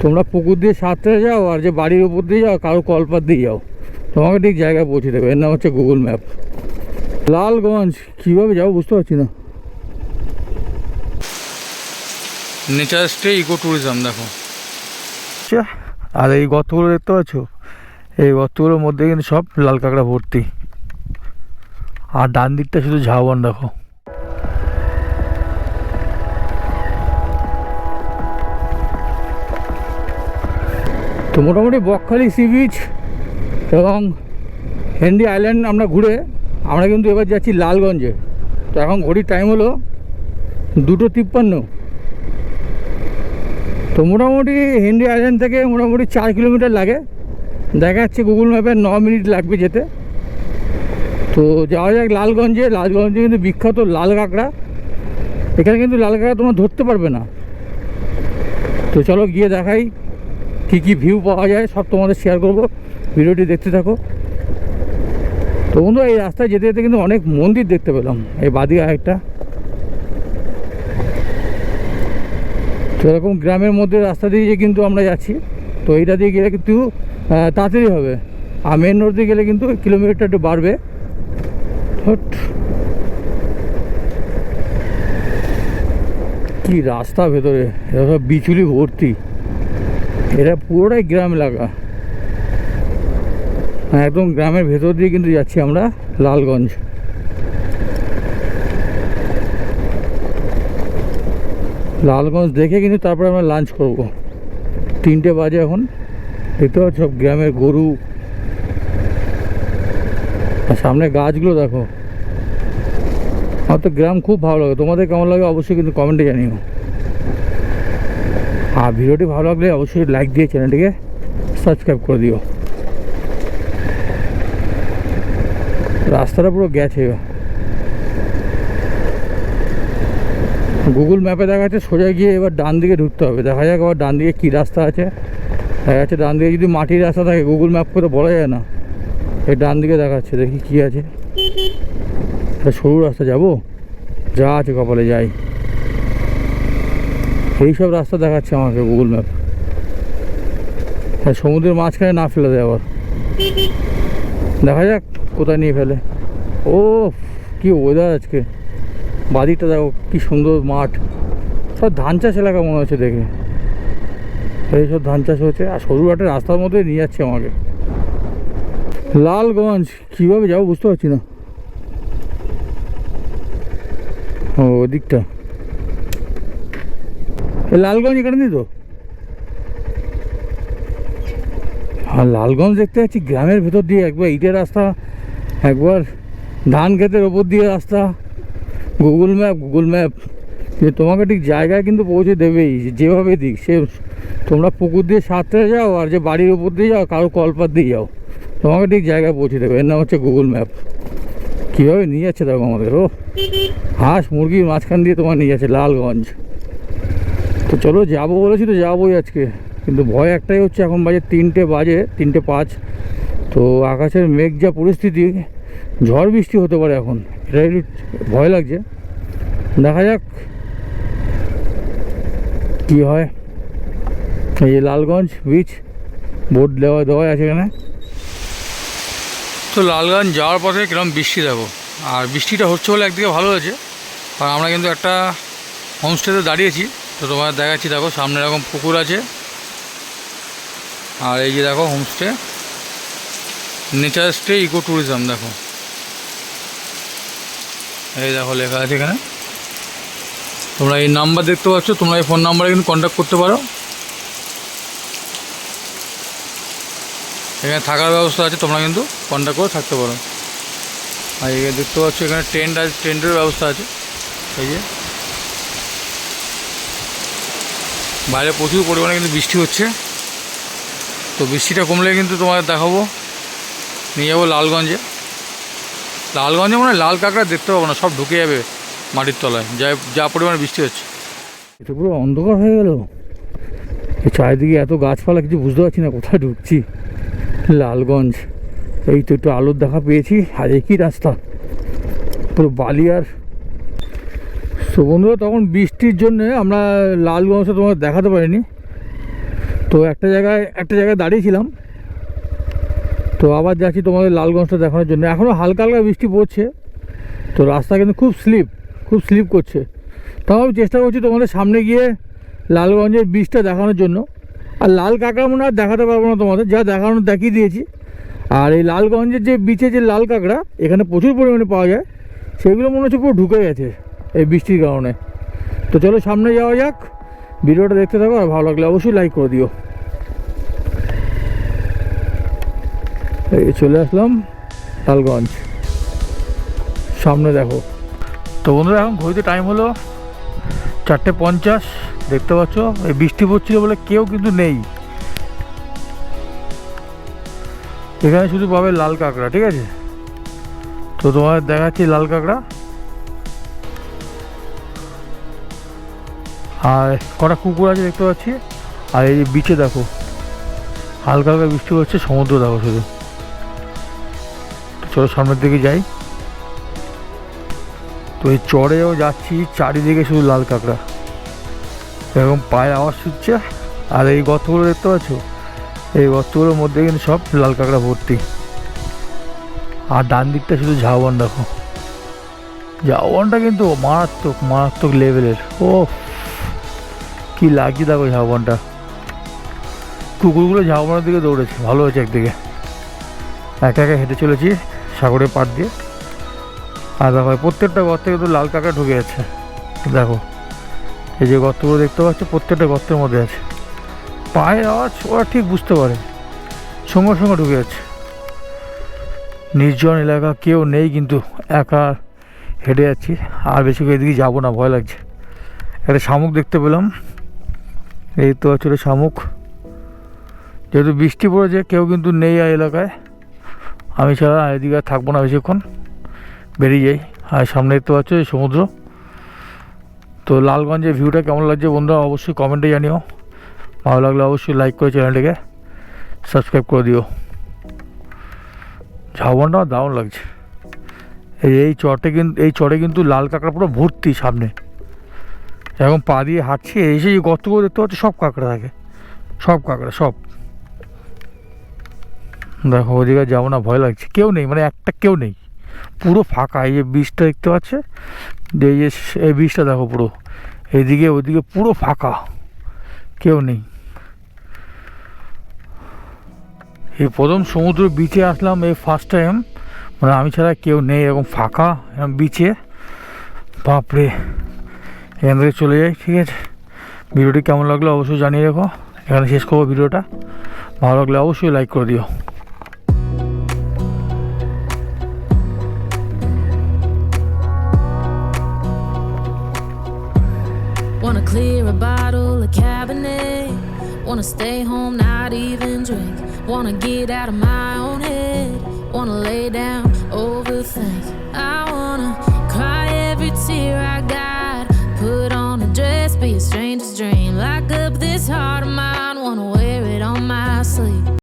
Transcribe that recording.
তোমরা পুকুর দিয়ে সাঁতরে যাও আর যে বাড়ির উপর দিয়ে যাও কারো কলপাত দিয়ে যাও, তোমাকে ঠিক জায়গায় পৌঁছে দেবে। এর নাম হচ্ছে গুগল ম্যাপ। লালগঞ্জ কীভাবে যাবো বুঝতে পারছি না। নেচার স্টে ইকো ট্যুরিজম দেখো। আর এই গর্তগুলো দেখতে পাচ্ছ, এই গর্তগুলোর মধ্যে কিন্তু সব লাল কাঁকড়া ভর্তি। আর ডান দিকটা শুধু ঝাউবন দেখো। তো মোটামুটি বকখালি সি বিচ এবং হেনরি আইল্যান্ড আমরা ঘুরে আমরা কিন্তু এবার যাচ্ছি লালগঞ্জে। তো এখন ঘড়ির টাইম হলো 2:53। তো মোটামুটি হেনরি আইল্যান্ড থেকে মোটামুটি 4 কিলোমিটার লাগে, দেখা যাচ্ছে গুগল ম্যাপে 9 মিনিট লাগবে যেতে। তো যাওয়া যাক লালগঞ্জে। লালগঞ্জে কিন্তু বিখ্যাত লাল কাঁকড়া, এখানে কিন্তু লাল কাঁকড়া তোমরা ধরতে পারবে না। তো চলো গিয়ে দেখাই কী কী ভিউ পাওয়া যায়, সব তোমাদের শেয়ার করবো, ভিডিওটি দেখতে থাকো। তো বন্ধু এই রাস্তায় যেতে যেতে কিন্তু অনেক মন্দির দেখতে পেলাম, এই বাদিকে আরেকটা। তো এরকম গ্রামের মধ্যে রাস্তা দিয়ে কিন্তু আমরা যাচ্ছি। তো এইটা দিয়ে গেলে কিন্তু তাড়াতাড়ি হবে, আর মেন রোড দিয়ে গেলে কিন্তু কিলোমিটারটা একটু বাড়বে। কি রাস্তা ভেতরে, এটা সব বিচুলি ভর্তি, এটা পুরোটাই গ্রাম এলাকা। একদম গ্রামের ভেতর দিয়ে কিন্তু যাচ্ছি আমরা লালগঞ্জ। লালগঞ্জ দেখে কিন্তু তারপরে আমরা লাঞ্চ করব। 3টে বাজে এখন, দেখতে পাচ্ছ সব গ্রামের গরু আর সামনে গাছগুলো দেখো। আমার তো গ্রাম খুব ভালো লাগে, তোমাদের কেমন লাগে অবশ্যই কিন্তু কমেন্টে জানিও। আর ভিডিওটি ভালো লাগলে অবশ্যই লাইক দিয়ে চ্যানেলটিকে সাবস্ক্রাইব করে দিও। রাস্তাটা পুরো গেছে, গুগল ম্যাপে দেখা যাচ্ছে সোজা গিয়ে এবার ডান দিকে ঢুকতে হবে। দেখা যাক আবার ডান দিকে কী রাস্তা আছে। দেখা যাচ্ছে ডান দিকে যদি মাটির রাস্তা থাকে গুগল ম্যাপ করে বলা যায় না, এই ডান দিকে দেখাচ্ছে, দেখি কী আছে। সরু রাস্তা যাবো, যা আছে কপালে যাই। এইসব রাস্তা দেখাচ্ছে আমাকে গুগল ম্যাপ। সমুদ্রের মাঝখানে না ফেলে দেয় আবার, দেখা যাক কোথায় নিয়ে ফেলে। ও কি ওয়েদার আজকে, বাদিকটা দেখো কি সুন্দর মাঠ, সব ধান চাষ এলাকা মনে হচ্ছে দেখে। এইসব ধান চাষ হচ্ছে আর সরু একটা রাস্তার মধ্যে নিয়ে যাচ্ছে আমাকে। লালগঞ্জ কীভাবে যাবো বুঝতে পারছি না। ও ওদিকটা লালগঞ্জ এখানে নেই তো। আর লালগঞ্জ দেখতে যাচ্ছি গ্রামের ভেতর দিয়ে, একবার ইটের রাস্তা, একবার ধান ক্ষেতের ওপর দিয়ে রাস্তা। গুগল ম্যাপ যে তোমাকে ঠিক জায়গায় কিন্তু পৌঁছে দেবেই, যেভাবে দিক। সে তোমরা পুকুর দিয়ে সাঁতরে যাও আর যে বাড়ির উপর দিয়ে যাও কারো কলপাত দিয়ে যাও, তোমাকে ঠিক জায়গায় পৌঁছে দেবে। এর নাম হচ্ছে গুগল ম্যাপ। কীভাবে নিয়ে যাচ্ছে দেখো আমাদের। ও হাঁস মুরগির মাঝখান দিয়ে তোমার নিয়ে যাচ্ছে লালগঞ্জ। তো চলো যাবো বলেছি তো যাবোই আজকে, কিন্তু ভয় একটাই হচ্ছে, এখন বাজে 3:05। তো আকাশের মেঘ যা পরিস্থিতি, ঝড় বৃষ্টি হতে পারে এখন, এটা একটু ভয় লাগছে। দেখা যাক কি হয়। এই যে লালগঞ্জ বিচ বোর্ড দেওয়া আছে এখানে। তো লালগঞ্জ যাওয়ার পথে কিরকম বৃষ্টি দেখো, আর বৃষ্টিটা হচ্ছে বলে একদিকে ভালো হয়েছে, কারণ আমরা কিন্তু একটা হোমস্টেতে দাঁড়িয়েছি। তো তোমার দেখাচ্ছি, দেখো সামনে এরকম পুকুর আছে, আর এই যে দেখো homestay, nature stay eco tourism দেখো, এই দেখো লেখা আছে এখানে। তোমরা এই নাম্বার দেখতে পাচ্ছ, তোমরা এই ফোন নাম্বারে কিন্তু কন্ট্যাক্ট করতে পারো। এখানে থাকার ব্যবস্থা আছে, তোমরা কিন্তু কন্ট্যাক্ট করে থাকতে পারো। আর এখানে দেখতে পাচ্ছ এখানে টেন্টের ব্যবস্থা আছে। এই যে বাইরে প্রচুর পরিমাণে কিন্তু বৃষ্টি হচ্ছে। তো বৃষ্টিটা কমলে কিন্তু তোমাদের দেখাবো, নিয়ে যাবো লালগঞ্জে। মানে লাল কাঁকড়া দেখতে পাবো না, সব ঢুকে যাবে মাটির তলায়, যা পরিমাণে বৃষ্টি হচ্ছে। এটা পুরো অন্ধকার হয়ে গেল, চারিদিকে এত গাছপালা, কিছু বুঝতে পারছি না কোথায় ঢুকছি। লালগঞ্জ এই তো একটু আলোর দেখা পেয়েছি, আর একই রাস্তা পুরো বালি। আর তো বন্ধুরা তখন বৃষ্টির জন্য আমরা লালগঞ্জটা তোমার দেখাতে পারিনি। তো একটা জায়গায় দাঁড়িয়েছিলাম, তো আবার যাচ্ছি তোমাদের লালগঞ্জটা দেখানোর জন্য। এখনও হালকা হালকা বৃষ্টি পড়ছে, তো রাস্তা কিন্তু খুব স্লিপ করছে। তাও আমি চেষ্টা করছি তোমাদের সামনে গিয়ে লালগঞ্জের বীজটা দেখানোর জন্য। আর লাল কাঁকড়া মনে আর দেখাতে পারবো না তোমাদের, যা দেখানো দেখিয়ে দিয়েছি। আর এই লালগঞ্জের যে বিচে যে লাল কাঁকড়া এখানে প্রচুর পরিমাণে পাওয়া যায়, সেগুলো মনে হচ্ছে পুরো ঢুকে গেছে এই বৃষ্টির কারণে। তো চলো সামনে যাওয়া যাক, ভিডিওটা দেখতে থাকো, আর ভালো লাগলে অবশ্যই লাইক করে দিও। এই চলে আসলাম লালগঞ্জ, সামনে দেখো। তো বন্ধুরা এখন ঘড়িতে টাইম হলো 4:50, দেখতে পাচ্ছ। এই বৃষ্টি পড়ছিল বলে কেউ কিন্তু নেই এখানে, শুধু পাবে লাল কাঁকড়া, ঠিক আছে। তো তোমাদের দেখাচ্ছি লাল কাঁকড়া। আর কটা কুকুর আছে দেখতে পাচ্ছি। আর এই বিচে দেখো হালকা হালকা বৃষ্টি হচ্ছে, সমুদ্র দেখো শুধু। চলো সামনের দিকে যাই। তো এই চড়েও যাচ্ছি, চারিদিকে শুধু লাল কাঁকড়া, এরকম পায়ে আওয়াজ শুনছে। আর এই গর্তগুলো দেখতে পাচ্ছ, এই গর্তগুলোর মধ্যে কিন্তু সব লাল কাঁকড়া ভর্তি। আর ডান দিকটা শুধু ঝাউবন দেখো, ঝাউবনটা কিন্তু মারাত্মক লেভেলের। ও কি লাগছে দেখো ঝাউবনটা। কুকুরগুলো ঝাউবনের দিকে দৌড়েছে, ভালো হয়েছে। একদিকে একা হেঁটে চলেছি সাগরের পাড় দিয়ে। আর দেখো প্রত্যেকটা গর্তে কিন্তু লাল কাঁকড়া ঢুকে যাচ্ছে। দেখো এই যে গর্তগুলো দেখতে পাচ্ছ, প্রত্যেকটা গর্তের মধ্যে আছে। পায়ের আওয়াজ ওরা ঠিক বুঝতে পারে, সঙ্গে সঙ্গে ঢুকে যাচ্ছে। নির্জন এলাকা, কেউ নেই, কিন্তু একা হেঁটে যাচ্ছি। আর বেশি করে এদিকে যাবো না, ভয় লাগছে। একটা শামুক দেখতে পেলাম, এই তো ছিল শামুক। যেহেতু বৃষ্টি পড়েছে কেউ কিন্তু নেই আর এলাকায়, আমি ছাড়া এদিকে আর থাকবো না বেশিক্ষণ, বেরিয়ে যাই। আর সামনে দেখতে পাচ্ছ এই সমুদ্র। তো লালগঞ্জের ভিউটা কেমন লাগছে বন্ধুরা অবশ্যই কমেন্টে জানিও। ভালো লাগলে অবশ্যই লাইক করে চ্যানেলটিকে সাবস্ক্রাইব করে দিও। ঝাউবনটা দারুণ লাগছে। এই চটে কিন্তু লাল কাঁকড়া পুরো ভর্তি সামনে। এখন পা দিয়ে হাঁটছি, এসে যে গর্তগুলো দেখতে পাচ্ছি সব কাঁকড়া থাকে, সব কাঁকড়া সব। দেখো ওদিকে যাবো না, ভয় লাগছে। কেউ নেই, মানে একটা কেউ নেই, পুরো ফাঁকা। এই যে বীজটা দেখতে পাচ্ছে, এই বীজটা দেখো পুরো এইদিকে ওইদিকে পুরো ফাঁকা, কেউ নেই। এই প্রথম সমুদ্র বিচে আসলাম, এই ফার্স্ট টাইম, মানে আমি ছাড়া কেউ নেই, এরকম ফাঁকা এরকম বিচে। বাপরে, এখান থেকে চলে যাই, ঠিক আছে। ভিডিওটি কেমন লাগলো অবশ্যই জানিয়ে রেখো। এখানে শেষ করবো ভিডিওটা, ভালো লাগলে অবশ্যই লাইক করে দিও। Wanna clear a bottle of Cabernet, wanna stay home, not even drink, wanna get out of my own head, wanna lay down, overthink, I wanna cry every tear